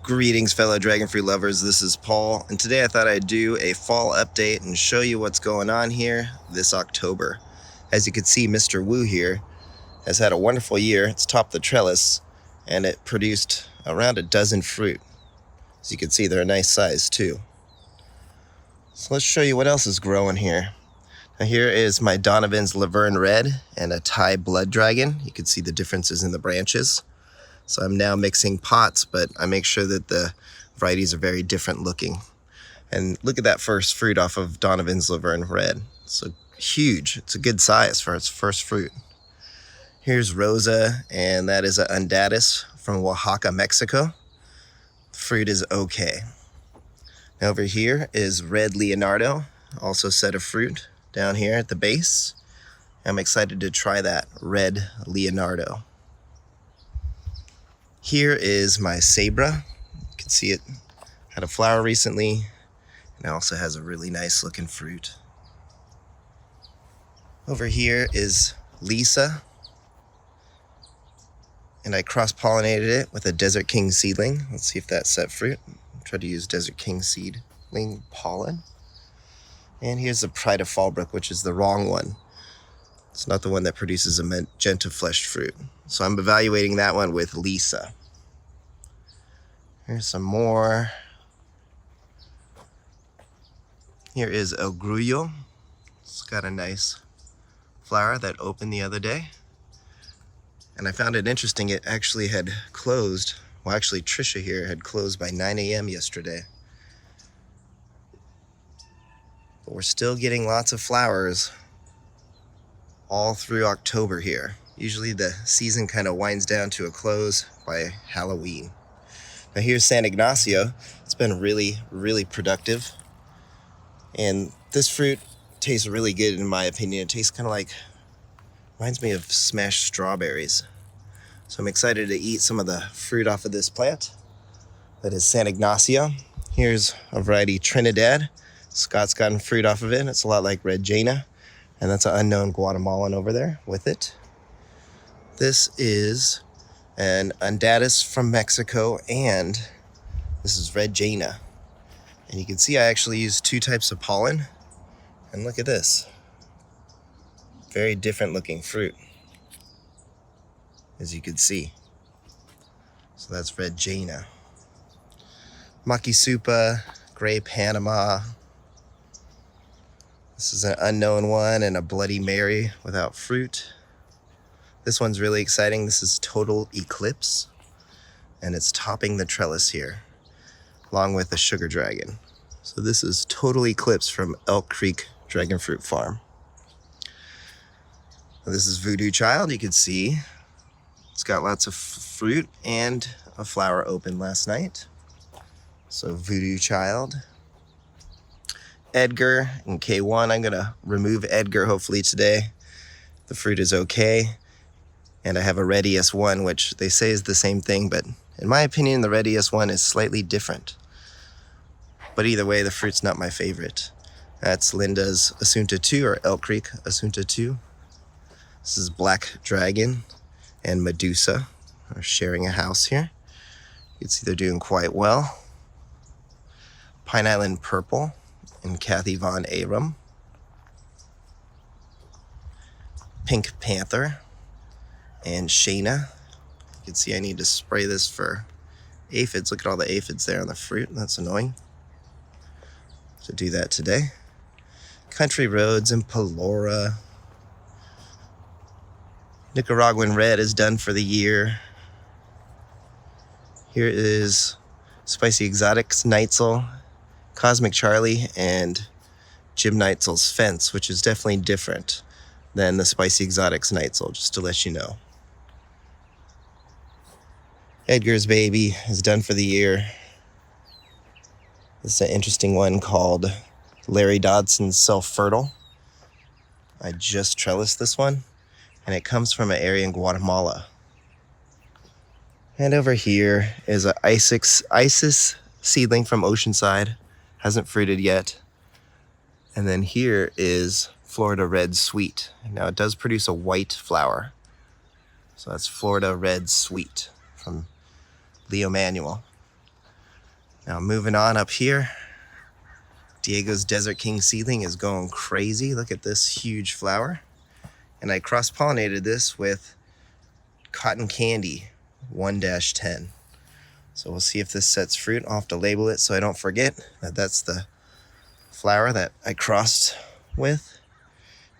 Greetings, fellow dragon fruit lovers. This is Paul, and today I thought I'd do a fall update and show you what's going on here this October. As you can see, Mr. Wu here has had a wonderful year. It's topped the trellis, and it produced around a dozen fruit. As you can see, they're a nice size too. So let's show you what else is growing here. Now here is my Donovan's Laverne Red and a Thai Blood Dragon. You can see the differences in the branches. So I'm now mixing pots, but I make sure that the varieties are very different looking. And look at that first fruit off of Donovan's Laverne Red. So huge. It's a good size for its first fruit. Here's Rosa, and that is an Undatus from Oaxaca, Mexico. The fruit is okay. Now over here is Red Leonardo, also set of fruit down here at the base. I'm excited to try that Red Leonardo. Here is my Sabra. You can see it had a flower recently, and it also has a really nice looking fruit. Over here is Lisa, and I cross-pollinated it with a Desert King seedling. Let's see if that's set fruit. Try to use Desert King seedling pollen. And here's the Pride of Fallbrook, which is the wrong one. It's not the one that produces a magenta fleshed fruit. So I'm evaluating that one with Lisa. Here's some more. Here is El Grullo. It's got a nice flower that opened the other day. And I found it interesting, it actually had closed. Well, actually Trisha here had closed by 9 a.m. yesterday. But we're still getting lots of flowers all through October here. Usually the season kind of winds down to a close by Halloween. Now here's San Ignacio. It's been really, really productive. And this fruit tastes really good in my opinion. It tastes kind of like, reminds me of smashed strawberries. So I'm excited to eat some of the fruit off of this plant. That is San Ignacio. Here's a variety Trinidad. Scott's gotten fruit off of it. It's a lot like Red Jaina. And that's an unknown Guatemalan over there with it. This is an Undatus from Mexico, and this is Red Jaina. And you can see I actually used two types of pollen. And look at this. Very different looking fruit, as you can see. So that's Red Jaina. Makisupa, Gray Panama. This is an unknown one, and a Bloody Mary without fruit. This one's really exciting. This is Total Eclipse, and it's topping the trellis here, along with the Sugar Dragon. So this is Total Eclipse from Elk Creek Dragon Fruit Farm. Now this is Voodoo Child. You can see it's got lots of fruit and a flower opened last night. So Voodoo Child. Edgar and K1. I'm gonna remove Edgar hopefully today. The fruit is okay. And I have a Red ES1, which they say is the same thing, but in my opinion, the Red ES1 is slightly different. But either way, the fruit's not my favorite. That's Linda's Asunta 2, or Elk Creek Asunta 2. This is Black Dragon and Medusa are sharing a house here. You can see they're doing quite well. Pine Island Purple and Kathy Von Aram. Pink Panther and Shayna. You can see I need to spray this for aphids. Look at all the aphids there on the fruit. That's annoying. So do that today. Country Roads and Pelora. Nicaraguan Red is done for the year. Here is Spicy Exotics Neitzel, Cosmic Charlie, and Jim Neitzel's Fence, which is definitely different than the Spicy Exotics Neitzel, just to let you know. Edgar's Baby is done for the year. This is an interesting one called Larry Dodson's Self-Fertile. I just trellised this one, and it comes from an area in Guatemala. And over here is an Isis seedling from Oceanside. Hasn't fruited yet. And then here is Florida Red Sweet. Now it does produce a white flower. So that's Florida Red Sweet from Leo Manuel. Now moving on up here, Diego's Desert King seedling is going crazy. Look at this huge flower. And I cross-pollinated this with Cotton Candy 1-10. So we'll see if this sets fruit. I'll have to label it so I don't forget that that's the flower that I crossed with.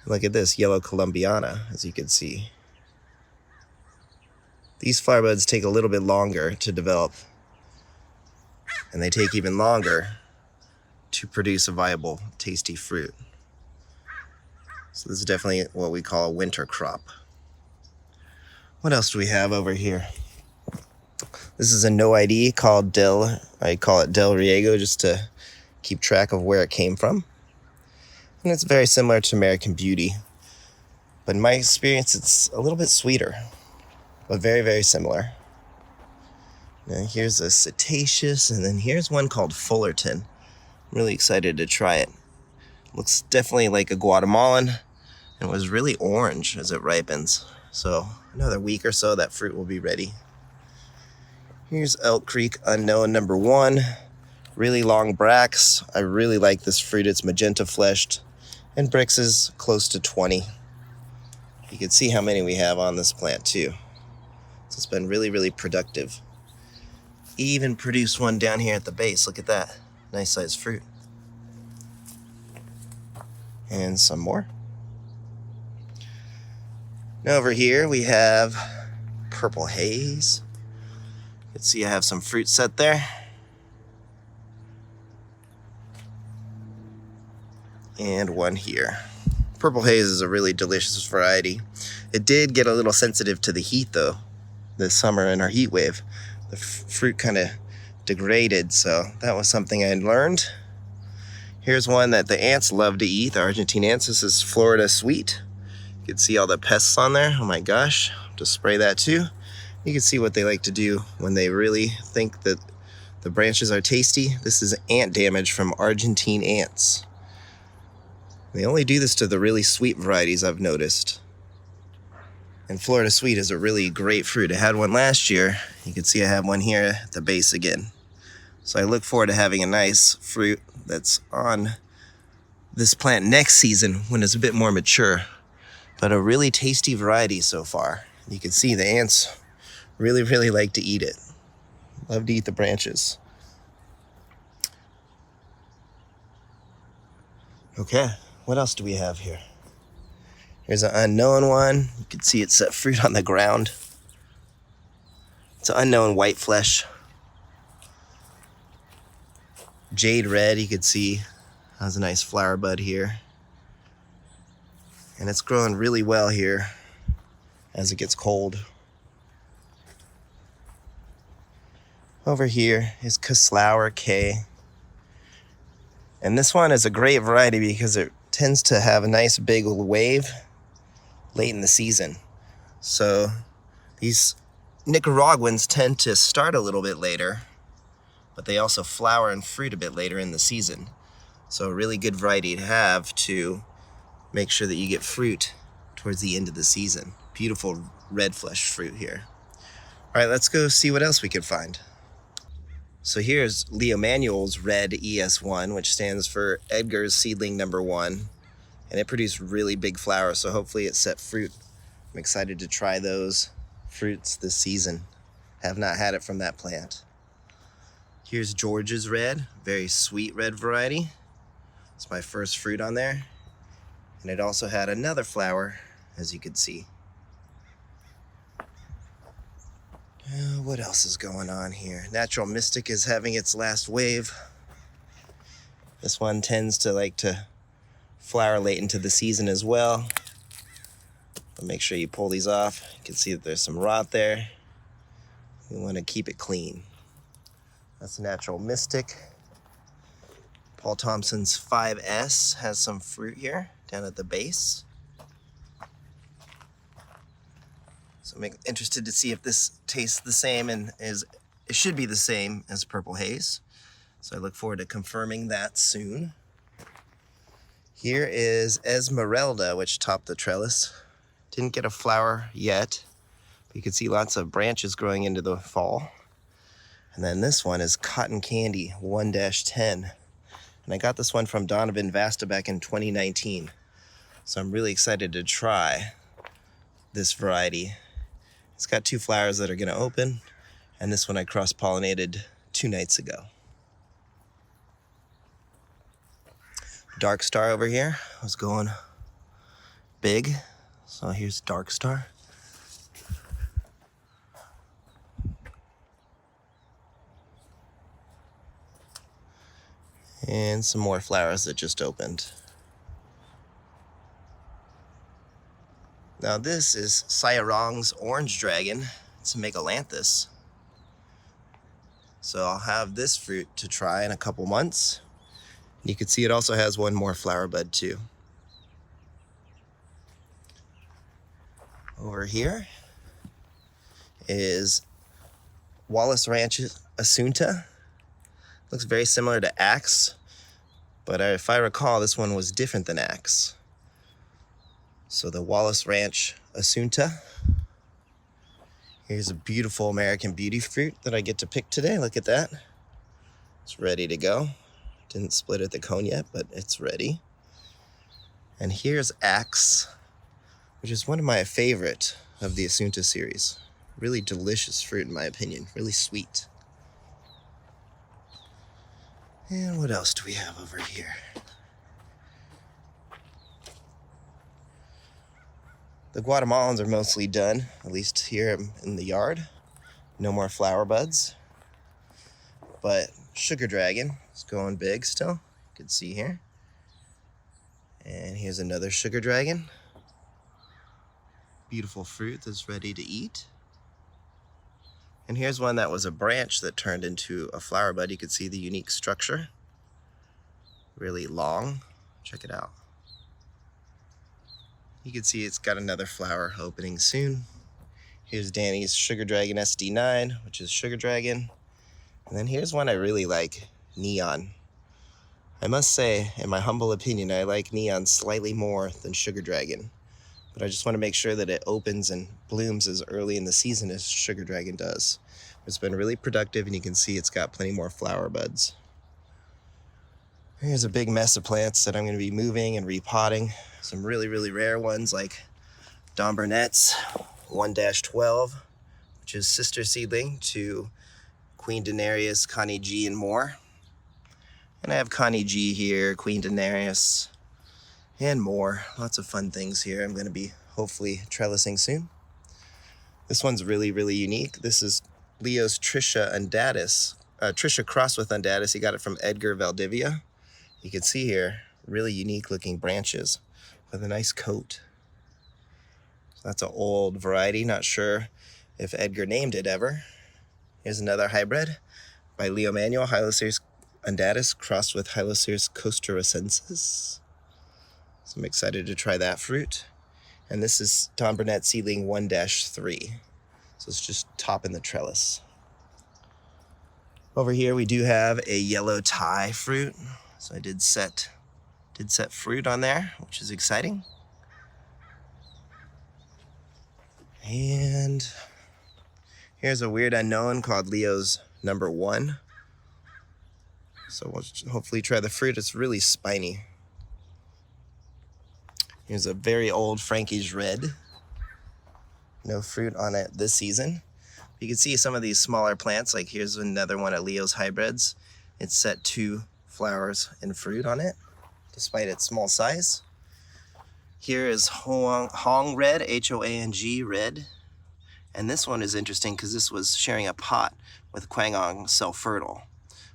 Look at this, Yellow Columbiana, as you can see. These flower buds take a little bit longer to develop, and they take even longer to produce a viable, tasty fruit. So this is definitely what we call a winter crop. What else do we have over here? This is a no ID called I call it Del Riego just to keep track of where it came from. And it's very similar to American Beauty. But in my experience, it's a little bit sweeter, but very, very similar. Now here's a Cetaceous, and then here's one called Fullerton. I'm really excited to try it. Looks definitely like a Guatemalan, and it was really orange as it ripens. So another week or so, that fruit will be ready. Here's Elk Creek Unknown number 1. Really long bracts. I really like this fruit. It's magenta fleshed, and Brix is close to 20. You can see how many we have on this plant too. So it's been really, really productive. Even produced one down here at the base. Look at that. Nice sized fruit. And some more. Now over here we have Purple Haze. You can see I have some fruit set there. And one here. Purple Haze is a really delicious variety. It did get a little sensitive to the heat though this summer in our heat wave. The fruit kind of degraded, so that was something I learned. Here's one that the ants love to eat, the Argentine ants. This is Florida Sweet. You can see all the pests on there. Oh my gosh, I'll have to spray that too. You can see what they like to do when they really think that the branches are tasty. This is ant damage from Argentine ants. They only do this to the really sweet varieties, I've noticed. And Florida Sweet is a really great fruit. I had one last year. You can see I have one here at the base again. So I look forward to having a nice fruit that's on this plant next season when it's a bit more mature. But a really tasty variety so far. You can see the ants really, really like to eat it. Love to eat the branches. Okay, what else do we have here? Here's an unknown one. You can see it set fruit on the ground. It's an unknown white flesh. Jade red, you can see has a nice flower bud here. And it's growing really well here as it gets cold. Over here is Kaslower K. And this one is a great variety because it tends to have a nice big wave late in the season. So these Nicaraguans tend to start a little bit later, but they also flower and fruit a bit later in the season. So a really good variety to have to make sure that you get fruit towards the end of the season. Beautiful red flesh fruit here. All right, let's go see what else we can find. So here's Leo Manuel's red ES1, which stands for Edgar's seedling number 1. And it produced really big flowers, so hopefully it set fruit. I'm excited to try those fruits this season. Have not had it from that plant. Here's George's red, very sweet red variety. It's my first fruit on there. And it also had another flower, as you can see. What else is going on here? Natural Mystic is having its last wave. This one tends to like to flower late into the season as well. But make sure you pull these off. You can see that there's some rot there. We want to keep it clean. That's Natural Mystic. Paul Thompson's 5S has some fruit here down at the base. So I'm interested to see if this tastes the same and it should be the same as Purple Haze. So I look forward to confirming that soon. Here is Esmeralda, which topped the trellis. Didn't get a flower yet, but you can see lots of branches growing into the fall. And then this one is Cotton Candy 1-10. And I got this one from Donovan Vasta back in 2019. So I'm really excited to try this variety. It's got 2 flowers that are going to open, and this one I cross-pollinated 2 nights ago. Dark Star over here was going big, so here's Dark Star. And some more flowers that just opened. Now this is Sayarong's Orange Dragon. It's a Megalanthus. So I'll have this fruit to try in a couple months. You can see it also has one more flower bud too. Over here is Wallace Ranch's Assunta. Looks very similar to Axe, but if I recall, this one was different than Axe. So the Wallace Ranch Assunta. Here's a beautiful American Beauty fruit that I get to pick today. Look at that. It's ready to go. Didn't split at the cone yet, but it's ready. And here's Axe, which is one of my favorite of the Assunta series. Really delicious fruit in my opinion, really sweet. And what else do we have over here? The Guatemalans are mostly done, at least here in the yard. No more flower buds. But Sugar Dragon is going big still. You can see here. And here's another Sugar Dragon. Beautiful fruit that's ready to eat. And here's one that was a branch that turned into a flower bud. You can see the unique structure. Really long. Check it out. You can see it's got another flower opening soon. Here's Danny's Sugar Dragon SD9, which is Sugar Dragon. And then here's one I really like, Neon. I must say, in my humble opinion, I like Neon slightly more than Sugar Dragon. But I just want to make sure that it opens and blooms as early in the season as Sugar Dragon does. It's been really productive, and you can see it's got plenty more flower buds. Here's a big mess of plants that I'm going to be moving and repotting. Some really, really rare ones like Don Burnett's 1-12, which is sister seedling to Queen Denarius, Connie G, and more. And I have Connie G here, Queen Denarius, and more. Lots of fun things here. I'm going to be hopefully trellising soon. This one's really, really unique. This is Leo's Trisha Undatus. Trisha crossed with Undatus. He got it from Edgar Valdivia. You can see here, really unique looking branches with a nice coat. So that's an old variety. Not sure if Edgar named it ever. Here's another hybrid by Leo Manuel, Hyloceres Undatus crossed with Hyloceres costarricensis. So I'm excited to try that fruit. And this is Don Burnett seedling 1-3. So it's just topping the trellis. Over here we do have a yellow Thai fruit. So I did set fruit on there, which is exciting. And here's a weird unknown called Leo's number 1. So we'll hopefully try the fruit. It's really spiny. Here's a very old Frankie's Red. No fruit on it this season. You can see some of these smaller plants, like here's another one of Leo's hybrids. It's set 2 flowers and fruit on it, despite its small size. Here is Hong Red, H-O-A-N-G Red. And this one is interesting because this was sharing a pot with Kwangong Self-Fertile.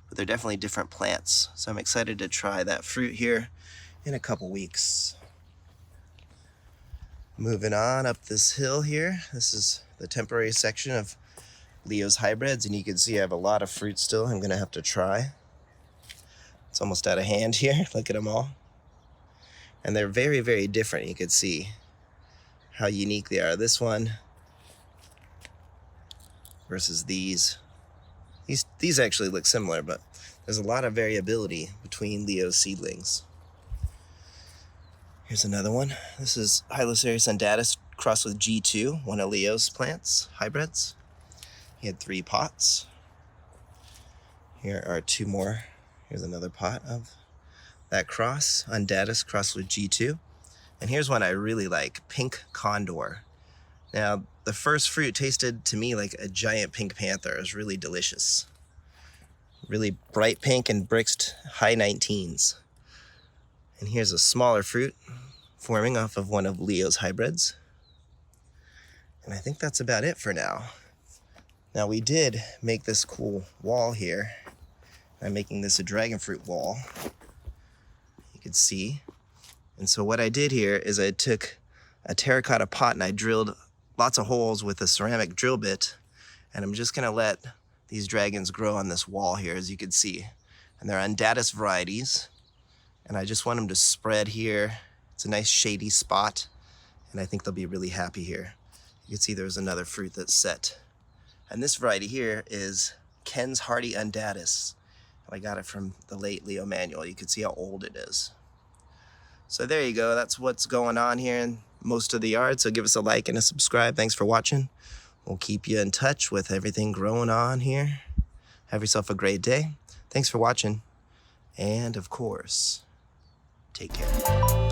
But they're definitely different plants. So I'm excited to try that fruit here in a couple weeks. Moving on up this hill here. This is the temporary section of Leo's hybrids, and you can see I have a lot of fruit still I'm gonna have to try. It's almost out of hand here. Look at them all. And they're very, very different. You can see how unique they are. This one versus these. These actually look similar, but there's a lot of variability between Leo's seedlings. Here's another one. This is Hyloceres undatus crossed with G2, one of Leo's plants, hybrids. He had 3 pots. Here are two more. Here's another pot of that cross, Undatus crossed with G2. And here's one I really like, Pink Condor. Now, the first fruit tasted to me like a giant pink panther. It was really delicious. Really bright pink and Brixed high 19s. And here's a smaller fruit forming off of one of Leo's hybrids. And I think that's about it for now. Now we did make this cool wall here. I'm making this a dragon fruit wall. You can see. And so what I did here is I took a terracotta pot and I drilled lots of holes with a ceramic drill bit. And I'm just gonna let these dragons grow on this wall here, as you can see. And they're Undatus varieties. And I just want them to spread here. It's a nice shady spot. And I think they'll be really happy here. You can see there's another fruit that's set. And this variety here is Ken's Hardy Undatus. I got it from the late Leo Manuel. You can see how old it is. So there you go. That's what's going on here in most of the yard. So give us a like and a subscribe. Thanks for watching. We'll keep you in touch with everything growing on here. Have yourself a great day. Thanks for watching. And of course, take care.